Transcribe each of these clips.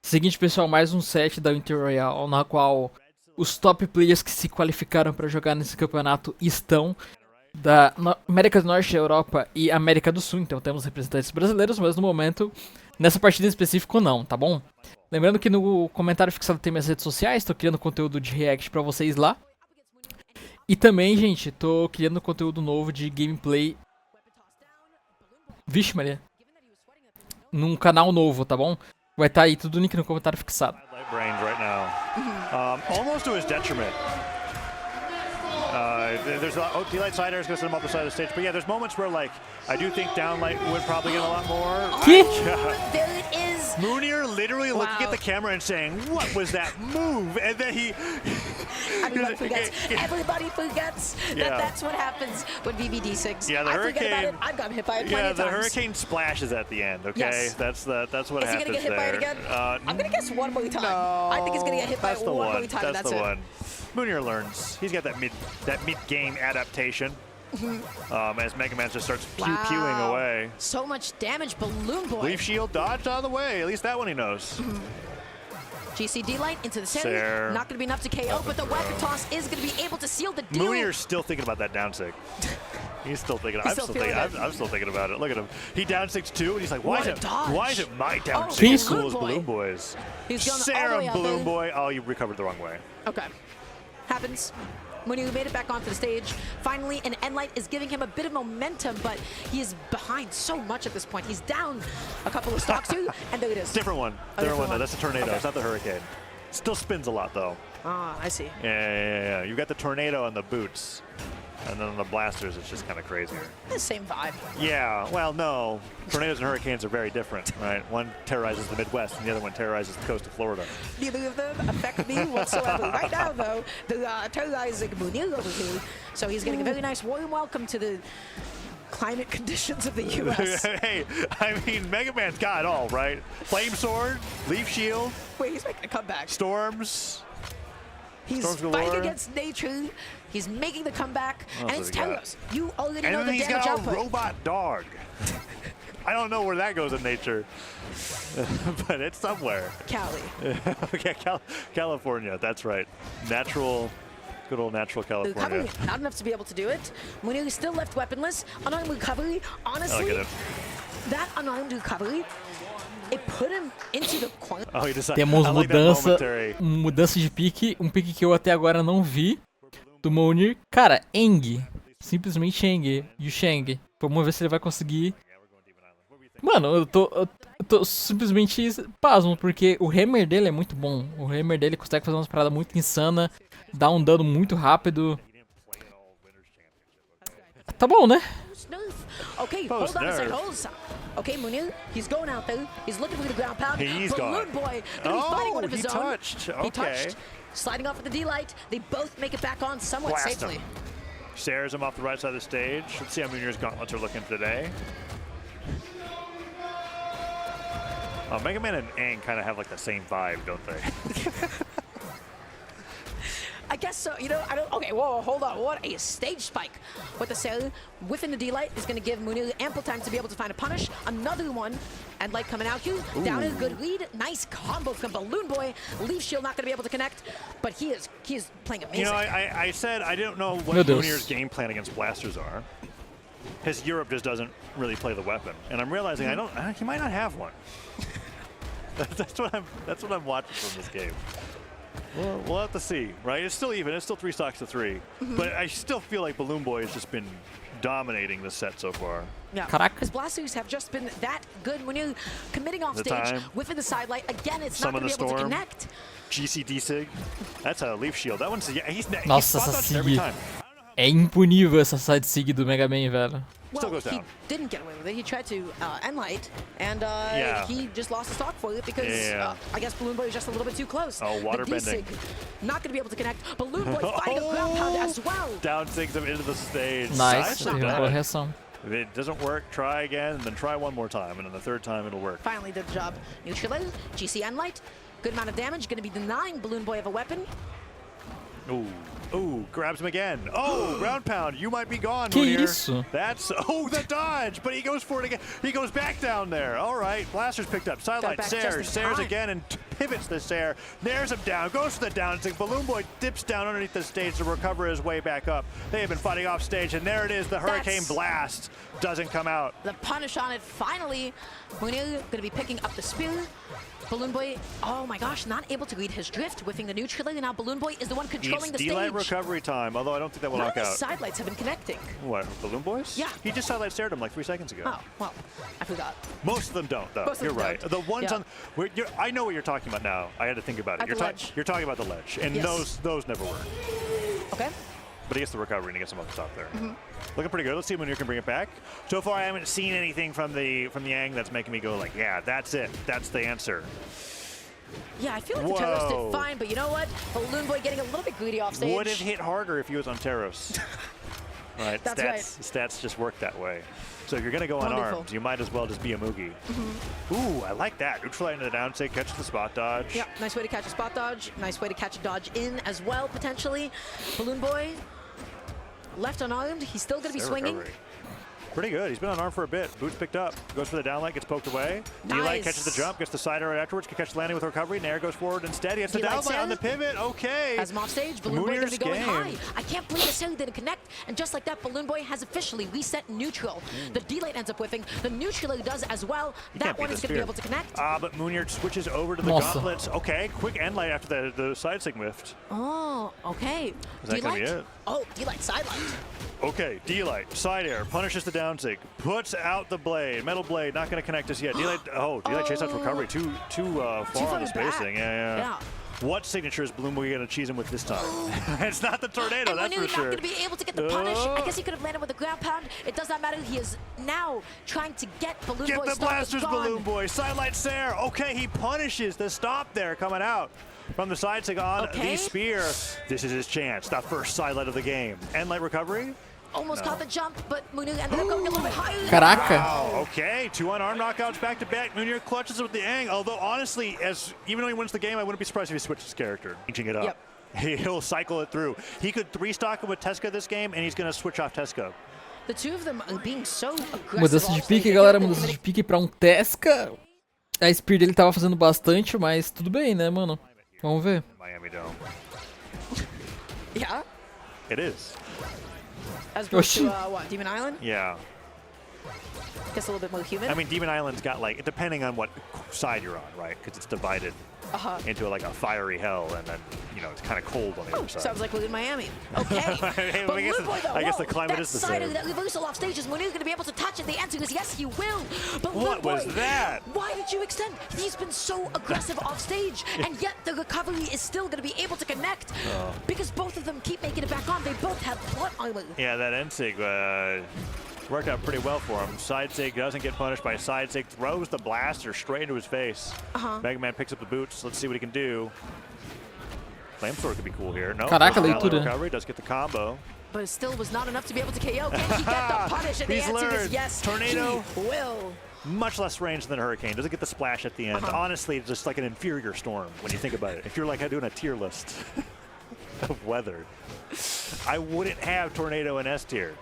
Seguinte, pessoal, mais um set da Winter Royale, na qual os top players que se qualificaram para jogar nesse campeonato estão da América do Norte, Europa e América do Sul. Então temos representantes brasileiros, mas no momento, nessa partida em específico não, tá bom? Lembrando que no comentário fixado tem minhas redes sociais, tô criando conteúdo de react pra vocês lá. E também, gente, tô criando conteúdo novo de gameplay. Vixe, Maria. Num canal novo, tá bom? Vai estar aí tudo link no comentário fixado. Almost to his detriment. There's a lot. D-Light Sider is going to send him off the side of the stage. But yeah, there's moments where, like, I do think Downlight would probably get a lot more. There it is. Moonier literally looking at the camera and saying, "What was that move?" And then he. Everybody forgets. Everybody forgets that that's what happens when VVD6. Yeah, the hurricane. I've gotten hit by it plenty of times. Yeah, the hurricane splashes at the end. Okay, yes. that's what is happens there. Is he gonna get hit by it again? I'm gonna guess one more time. No, I think he's gonna get hit by it one more time. That's the one. Moonier learns. He's got that mid-game adaptation. As MegaMan just starts pewing away. So much damage, Balloon Boy. Leaf Shield dodged out of the way. At least that one he knows. GCD light into the center. Not going to be enough to KO, but the weapon toss is going to be able to seal the deal. Moonier's still thinking about that down sig. He's still thinking. I'm still thinking about it. Look at him. He down 6-2, and he's like, why is it my down 6 as cool as Balloon Boy's? He's going Serum Balloon Boy. Oh, you recovered the wrong way. Okay. Happens. Moonier made it back onto the stage. Finally, an N-Light is giving him a bit of momentum, but he is behind so much at this point. He's down a couple of stocks too, and there it is. Different one. Different one. That's a tornado. Okay. It's not the hurricane. Still spins a lot though. Ah, I see. Yeah. You've got the tornado on the boots. And then on the blasters, it's just kind of crazier. The same vibe. Yeah, well, no. Tornadoes and hurricanes are very different, right? One terrorizes the Midwest, and the other one terrorizes the coast of Florida. Neither of them affect me whatsoever. Right now, though, they're terrorizing Moonier over here. So he's getting a very nice warm welcome to the climate conditions of the U.S. Hey, I mean, MegaMan's got it all, right? Flame Sword, Leaf Shield. Wait, he's making a comeback. Storms. He's fighting against nature. He's making the comeback, and it's Teros. You already know the damage output. And then he's got a robot dog. I don't know where that goes in nature, but it's somewhere. Cali. Okay, California. That's right. Natural, good old natural California. Recovery, not enough to be able to do it. Moonier is still left weaponless. Unarmed recovery. Honestly, that unarmed recovery. It put him into the corner. Temos mudança de pique, pique que eu até agora não vi do Moonier. Cara, Eng, simplesmente Eng, e o Shang. Vamos ver se ele vai conseguir. Mano, eu tô simplesmente pasmo, porque o hammer dele é muito bom. O hammer dele consegue fazer umas paradas muito insana, dá um dano muito rápido. Tá bom, né? Okay, hold on a second, hold on. Okay, Moonier, he's going out there. He's looking for the ground pound. Balloon Boy gonna be fighting one of his own. He touched. Sliding off with the D-Light. They both make it back on somewhat safely. Shares him off the right side of the stage. Let's see how Moonier's gauntlets are looking today. MegaMan and Aang kind of have like the same vibe, don't they? I guess so. You know, I don't. Okay, whoa, hold on. What a stage spike with the Sailor whiffing the D-Light is going to give Moonier ample time to be able to find a punish. Another one, and Light coming out here. Down in a good lead. Nice combo from Balloon Boy. Leaf Shield not going to be able to connect, but he is playing amazing. You know, I said I don't know what Moonier's game plan against blasters are. His Europe just doesn't really play the weapon, and I'm realizing he might not have one. that's what I'm watching from this game. Well, we'll have to see, right? It's still even. It's still 3 stocks to 3. But I still feel like Balloon Boy has just been dominating the set so far. Yeah, because blasters have just been that good. When you're committing off stage, whiffing the side light, again, it's not going to be able to connect. GCD Sig. That's a Leaf Shield. That one's, yeah, he's Nossa, essa Sig. É impunível essa side Sig do MegaMan, velho. Well, he didn't get away with it. He tried to N-Light, and he just lost the stock for it because I guess Balloon Boy was just a little bit too close. Oh, water bending. Not going to be able to connect. Balloon Boy fighting a ground pound as well. Down sigs him into the stage. Nice. If it doesn't work, try again, and then try one more time, and then the third time it'll work. Finally did the job. Neutral GC N-Light. Good amount of damage. Going to be denying Balloon Boy of a weapon. Ooh. Ooh, grabs him again. Oh, ground pound. You might be gone, Que Munir. isso? That's, oh, the dodge, but he goes for it again. He goes back down there. All right, Blaster's picked up. Sidelight, Sayers again, and pivots the Sayer. Nares him down, goes for the down stick. Balloon Boy dips down underneath the stage to recover his way back up. They have been fighting off stage, and there it is. The Hurricane Blast doesn't come out. The punish on it, finally. Munir going to be picking up the spear. Balloon Boy, oh my gosh, not able to read his drift, whiffing the neutral, and now Balloon Boy is the one controlling the stage. D-Light recovery time, although I don't think that will knock out. None of his side lights have been connecting. What, Balloon Boys? Yeah. He just sidelight stared him like 3 seconds ago. Oh, well, I forgot. Most of them don't, though. You're right. The ones on, I know what you're talking about now. I had to think about it. You're talking about the ledge, and those never work. Okay. But he gets the recovery and he gets him up the top there. Looking pretty good. Let's see when you can bring it back. So far, I haven't seen anything from the Yang that's making me go like, yeah, that's it. That's the answer. Yeah, I feel like the Teros did fine, but you know what? Balloon Boy getting a little bit greedy off stage. Would have hit harder if he was on Teros. Right, That's stats just work that way. So if you're going to go unarmed, you might as well just be a Moogie. Ooh, I like that. Neutralize into the down stick, catch the spot dodge. Yeah, nice way to catch a spot dodge. Nice way to catch a dodge in as well, potentially. Balloon Boy, left unarmed. He's still going to be swinging. Recovery. Pretty good. He's been unarmed for a bit. Boots picked up. Goes for the downlight, gets poked away. D-Light catches the jump, gets the side right afterwards, can catch the landing with recovery. Nair goes forward instead. He gets the downlight on the pivot. Okay. Has him off stage. Balloon Boy going to be going high. I can't believe the Sally didn't connect. And just like that, Balloon Boy has officially reset neutral. The D-Light ends up whiffing. The neutral does as well. That one is going to be able to connect. But Moonir switches over to the gauntlets. Okay, quick end light after the side sig whiffed. Oh, okay. Is that going to be it? Oh, D-Light side light. Okay, D-Light, side air, punishes the down sig, puts out the blade, metal blade, not going to connect us yet. D-Light, D-Light chase out recovery, too far on the spacing. Yeah. What signature is Balloon Boy going to cheese him with this time? It's not the tornado, that's for sure. Not going to be able to get the punish. I guess he could have landed with the ground pound. It does not matter. He is now trying to get Balloon Boy. Get the blasters, Balloon Boy. Sidelight Sayer. Okay, he punishes the stop there coming out from the side sig on the spear. This is his chance. The first sidelight of the game. End light recovery. Almost caught the jump, but Munir ended up going a little bit higher. Caraca. Wow, okay, 2 unarmed knockouts back to back. Munir clutches with the Yang, although honestly, even though he wins the game, I wouldn't be surprised if he switched his character, changing it up. He'll cycle it through. He could 3-stock him with Tesca this game, and he's going to switch off Tesca. The two of them are being so aggressive. Mudança de pique, galera, mudança de pique pra Tesca. A spear dele tava fazendo bastante, mas tudo bem, né, mano? Vamos ver. Miami Dome. Yeah? It is. As opposed to, what, Demon Island? Yeah. Guess a little bit more human. I mean, Demon Island's got, like, depending on what side you're on, right? Because it's divided into, like, a fiery hell, and then, you know, it's kind of cold on the other side. Sounds like we're in Miami. Okay. But I guess the climate is the same. That reversal off stage is Munir's going to be able to touch it. The answer is yes, he will. But what was that? Why did you extend? He's been so aggressive off stage, and yet the recovery is still going to be able to connect because both of them keep making it back on. They both have plot armor. Yeah, that end sig worked out pretty well for him. Side sig doesn't get punished by side sig, throws the blaster straight into his face. MegaMan picks up the boots. Let's see what he can do. Flamethrower could be cool here. No, recovery does get the combo. But it still was not enough to be able to KO. Can he get the punish? And the answer is yes. Tornado he will. Much less range than a Hurricane. Doesn't get the splash at the end. Honestly, it's just like an inferior storm when you think about it. If you're like doing a tier list of weather, I wouldn't have Tornado in S tier.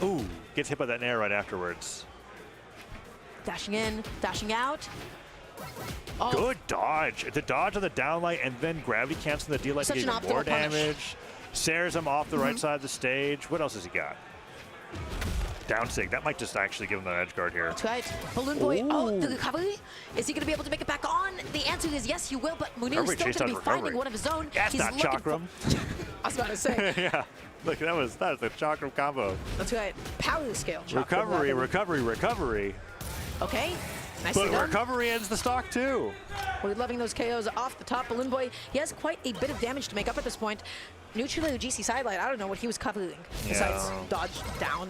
Ooh, gets hit by that nair right afterwards. Dashing in, dashing out. Oh. Good dodge. The dodge on the downlight and then gravity canceling the D-light to get even more damage. Sayers him off the right side of the stage. What else has he got? Down sig. That might just actually give him the edge guard here. That's right. Balloon Boy, the recovery. Is he going to be able to make it back on? The answer is yes, he will, but Munir is still going to be finding one of his own. That's not Chakram. I was about to say. Yeah. Look, that was the Chakram combo. That's right. Power scale. Recovery. Okay. Nicely but done. recovery ends the stock too. We're loving those KOs off the top. Balloon Boy, he has quite a bit of damage to make up at this point. Neutral GC sidelight, I don't know what he was covering besides dodge down.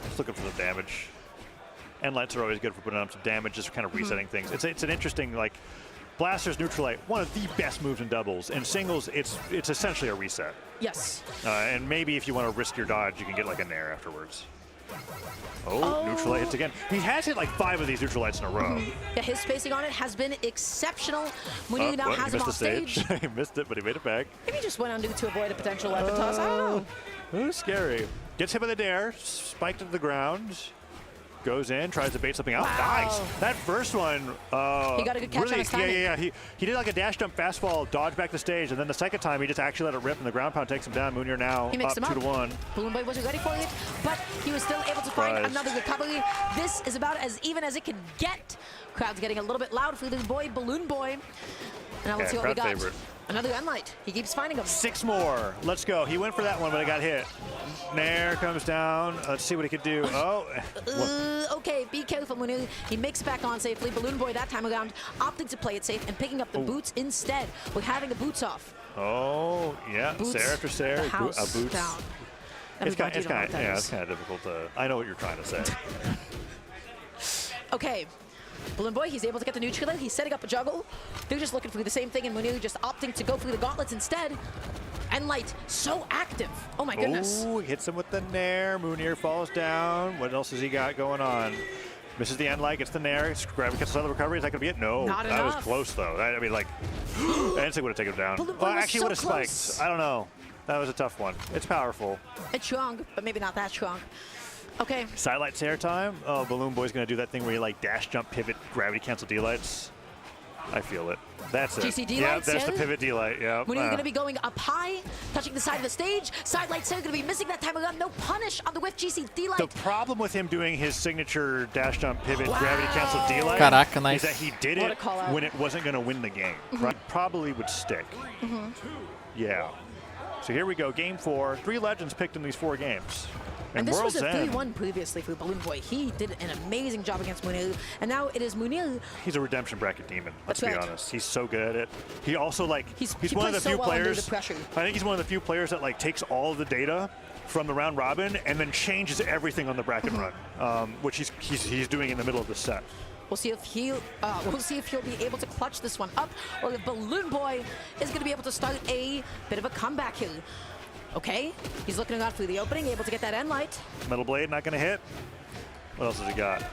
Just looking for the damage. End lights are always good for putting up some damage, just kind of resetting things. It's an interesting, like, Blaster's neutral light, one of the best moves in doubles. In singles, it's essentially a reset. Yes. And maybe if you want to risk your dodge, you can get like a nair afterwards. Oh, neutral light hits again. He has hit like 5 of these neutral lights in a row. Yeah, his spacing on it has been exceptional. Munir now has him off stage. He missed it, but he made it back. Maybe he just went under to avoid a potential weapon toss. I don't know. Ooh, scary. Gets hit with a dare, spiked into the ground. Goes in, tries to bait something out. Wow. Nice. That first one. He got a good catch on his timing. Yeah. He did like a dash jump fastball, dodge back the stage, and then the second time he just actually let it rip, and the ground pound takes him down. Munir now up 2-1. Balloon Boy wasn't ready for it, but he was still able to find another recovery. This is about as even as it can get. Crowd's getting a little bit loud for this boy, Balloon Boy. Now let's see what we got. Favorite. Another Unlight. He keeps finding them. 6 more. Let's go. He went for that one, but it got hit. Nair comes down. Let's see what he could do. Oh. Okay, be careful, Munir. He makes it back on safely. Balloon Boy that time around opting to play it safe and picking up the boots instead. We're having the boots off. Oh, yeah. Boots, Sarah after Sarah. boots down. It's kind of difficult to. I know what you're trying to say. Okay. Balloon Boy, he's able to get the neutral. He's setting up a juggle. They're just looking for the same thing, and Munir just opting to go through the gauntlets instead. And Light, so active. Oh my goodness. Oh, hits him with the Nair. Munir falls down. What else has he got going on? Misses the end light, gets the Nair. Grab, gets another recovery. Is that going to be it? No. Not that enough. was close, though. I mean, like, Insane would have taken him down. Well, actually, would have spiked. I don't know. That was a tough one. It's powerful. It's strong, but maybe not that strong. Okay. Sidelights air time. Oh, Balloon Boy's going to do that thing where you like dash, jump, pivot, gravity cancel D-lights. I feel it. That's it. GC D-lights, yeah, there's the pivot D-light. Yeah. When you're going to be going up high, touching the side of the stage, side lights are going to be missing that time around. No punish on the whiff GC D-light. The problem with him doing his signature dash, jump, pivot, gravity cancel D-light Caraca, nice. is that he did it when it wasn't going to win the game. Right? Probably would stick. Yeah. So here we go, game 4. 3 legends picked in these 4 games. And this was a 3-1 previously for Balloon Boy. He did an amazing job against Munir, and now it is Munir. He's a redemption bracket demon, let's be honest. He's so good at it. He also, like, he's one of the few players, I think he's one of the few players that, like, takes all of the data from the round robin and then changes everything on the bracket run, which he's doing in the middle of the set. We'll see if he'll be able to clutch this one up, or if Balloon Boy is going to be able to start a bit of a comeback here. Okay, he's looking out through the opening, able to get that end light. Metal Blade not going to hit. What else has he got?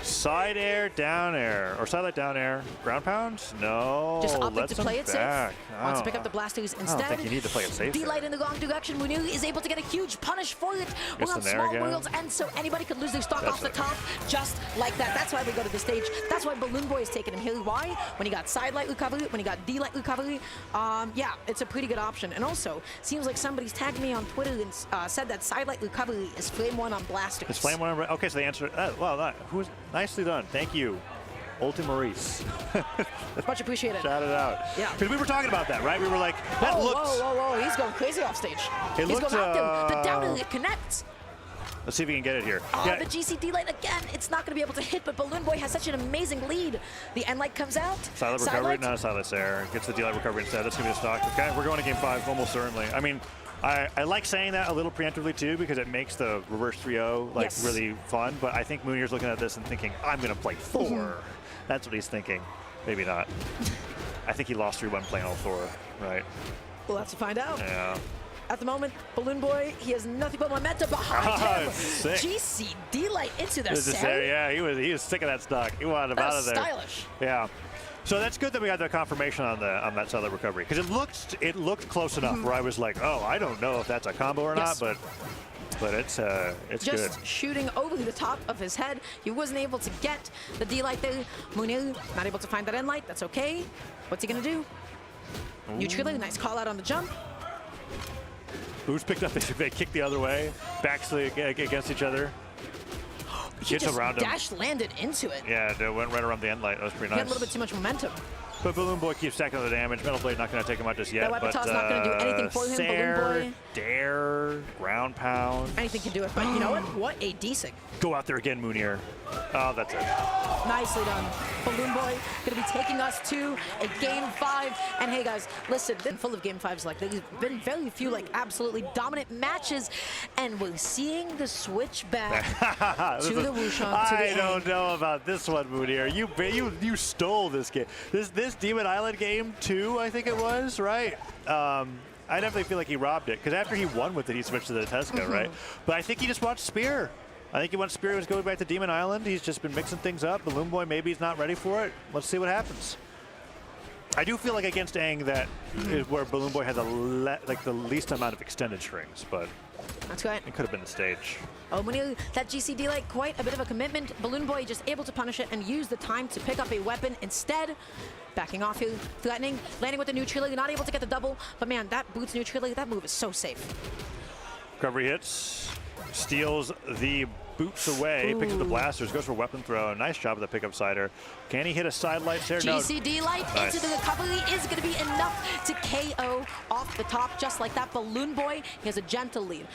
Side air, down air, or side light, down air. Ground pounds? No. Just opting to play it safe. Wants to pick up the Oh. blasters instead. I don't think you need to play it safe. D-light in the wrong direction. Munir is able to get a huge punish for it. We're on small worlds, and so anybody could lose their stock off the top just like that. That's why we go to the stage. That's why Balloon Boy is taking him here. Why? When he got side light recovery, when he got D-light recovery, yeah, it's a pretty good option. And also, seems like somebody's tagged me on Twitter and said that side light recovery is Flame 1 on blasters. It's Flame 1 on, okay, so the answer, well, nicely done. Thank you, Ultimaurice. Much appreciated. Shout it out. Yeah. Because we were talking about that, right? We were like, that looks... Whoa, he's going crazy off stage. He's going active. The down it connects. Let's see if we can get it here. Oh, the GC light again. It's not going to be able to hit, but Balloon Boy has such an amazing lead. The end light comes out. Silent recovery, not a silent air. Gets the D-light recovery instead. That's going to be the stock. Okay, we're going to game 5, almost certainly. I mean, I like saying that a little preemptively too, because it makes the reverse 3-0 like really fun. But I think Munir's looking at this and thinking, I'm going to play 4. That's what he's thinking. Maybe not. I think he lost 3-1 playing all 4, right? We'll have to find out. Yeah. At the moment, Balloon Boy, he has nothing but momentum behind him. Sick. GC D-light into the cell. Yeah, he was sick of that stock. He wanted him out of there. Stylish. Yeah. So that's good that we got the confirmation on that silent recovery, because it looked close enough where I was like, oh, I don't know if that's a combo or not, but it's just good. Just shooting over the top of his head. He wasn't able to get the D-light there. Munir not able to find that end light. That's okay. What's he gonna do? Neutral, nice call out on the jump. Who's picked up? They kick the other way, backs against each other. He just dash landed into it. Yeah, it went right around the end light. That was pretty nice. He had a little bit too much momentum. But Balloon Boy keeps stacking the damage. Metal Blade not going to take him out just yet. That weapon toss not going to do anything for him. Balloon Boy. Dare, ground pound. Anything can do it, but you know what? What a decent. Go out there again, Munir. Oh, that's it. Nicely done. Balloon Boy going to be taking us to a game 5. And hey guys, listen, been full of game 5s like there's been very few like absolutely dominant matches, and we're seeing the switch back to the Wushang. I don't know about this one, Munir. You stole this game. This Demon Island game 2, I think it was, right? I definitely feel like he robbed it, because after he won with it, he switched to the Tesca, right? But I think he just watched Spear. I think he wants Spirit to go back to Demon Island. He's just been mixing things up. Balloon Boy, maybe he's not ready for it. Let's see what happens. I do feel like against Aang that is where Balloon Boy had the least amount of extended strings, but that's right. It could have been the stage. Oh, Munir, that GCD like quite a bit of a commitment. Balloon Boy just able to punish it and use the time to pick up a weapon instead. Backing off here, threatening, landing with the neutral, not able to get the double, but man, that boots neutral, that move is so safe. Recovery hits, steals the boots away, picks up the blasters, goes for weapon throw. Nice job of the pickup sider. Can he hit a side light there? GCD light Nice. into the recovery is going to be enough to KO off the top, just like that. Balloon Boy, he has a gentle lead.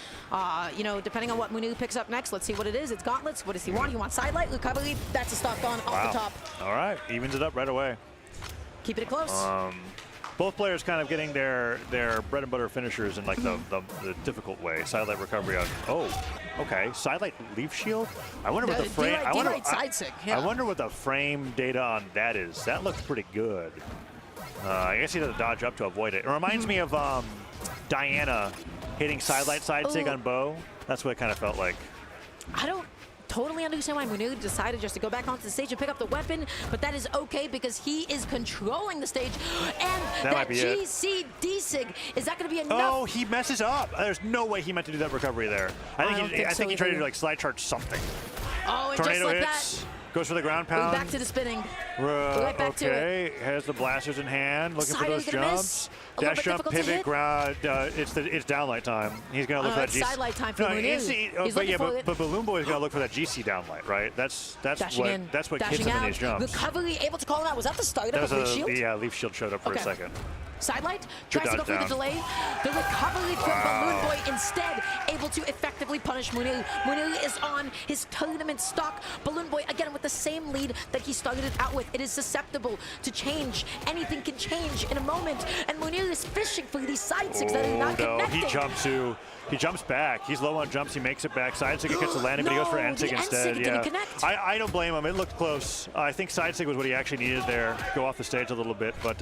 You know, depending on what Munir picks up next, let's see what it is. It's gauntlets. What does he want? He wants side light, recovery. That's a stock on off the top. All right, evens it up right away. Keep it close. Both players kind of getting their bread and butter finishers in like the difficult way. Sidelight recovery on. Oh, okay. Sidelight leaf shield. I wonder what the frame. I wonder what the frame data on that is. That looks pretty good. I guess he doesn't dodge up to avoid it. It reminds me of Diana hitting sidelight side sig on Bo. That's what it kind of felt like. I don't totally understand why Munir decided just to go back onto the stage and pick up the weapon, but that is okay because he is controlling the stage. And that GCD sig, is that going to be enough? Oh, he messes up. There's no way he meant to do that recovery there. I think he tried to like slide charge something. Oh, and Tornado just like hits. that. Goes for the ground pound. Back to the spinning. Right back to it. Has the blasters in hand, looking for those jumps. Dash jump, pivot, ground. It's downlight time. He's gonna look for that GC. Side light time for Munir. But Balloon Boy is gonna look for that GC downlight, right? That's what gets him in these jumps. Recovery able to call him out. Was that the start of a leaf shield? Yeah, leaf shield showed up for a second. Sidelight tries to go for the delay. The recovery from Balloon Boy instead able to effectively punish Munir. Munir is on his tournament stock. Balloon Boy again with the same lead that he started it out with. It is susceptible to change. Anything can change in a moment. And Munir is fishing for these side sigs that are not connecting. He jumps back. He's low on jumps. He makes it back. Side sig gets the landing, but he goes for end sig instead. Yeah. I don't blame him. It looked close. I think side sig was what he actually needed there. Go off the stage a little bit, but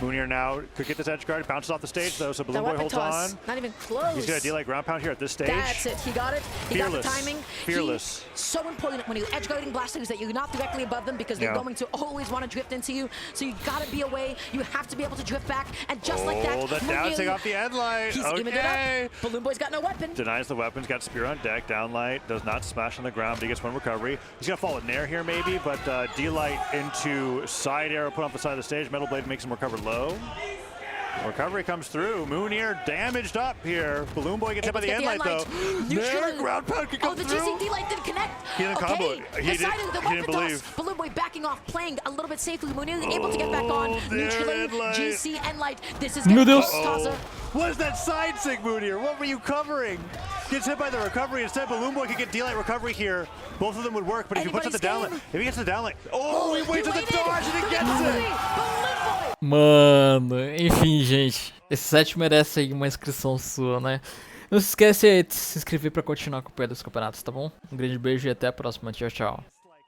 Munir now could get this edge guard. Bounces off the stage though, so Balloon Boy holds on. Not even close. He's gonna delay ground pound here at this stage. That's it. He got it. He got the timing. Fearless. So important when you're edge guarding blasters that you're not directly above them because they're going to always want to drift into you. So you gotta be away. You have to be able to drift back, and just like that, the downsing off the end light. He's evened it up. Balloon Boy's got no weapon. Denies the weapons, got spear on deck, downlight, does not smash on the ground, but he gets one recovery. He's gonna fall at Nair here maybe, but D-light into side arrow put off the side of the stage. Metal Blade makes him recover low. Recovery comes through. Munir damaged up here. Balloon Boy gets hit by the end light though. Nair, ground pound can come through. The GCD light didn't connect. He didn't combo it. He didn't believe. Balloon Boy backing off, playing a little bit safely. Munir able to get back on. Neutrally, GC and light. This is gonna cost Taza. What is that side sig, Munir? What were you covering? Gets hit by the recovery. Instead, Balloon Boy could get D-light recovery here. Both of them would work, but if he puts up the downlight, he gets the downlight. Oh, he waits at the dodge and he gets it! Mano, enfim, gente. Esse set merece aí uma inscrição sua, né? Não se esquece aí de se inscrever pra continuar acompanhando os campeonatos, tá bom? Um grande beijo e até a próxima. Tchau, tchau.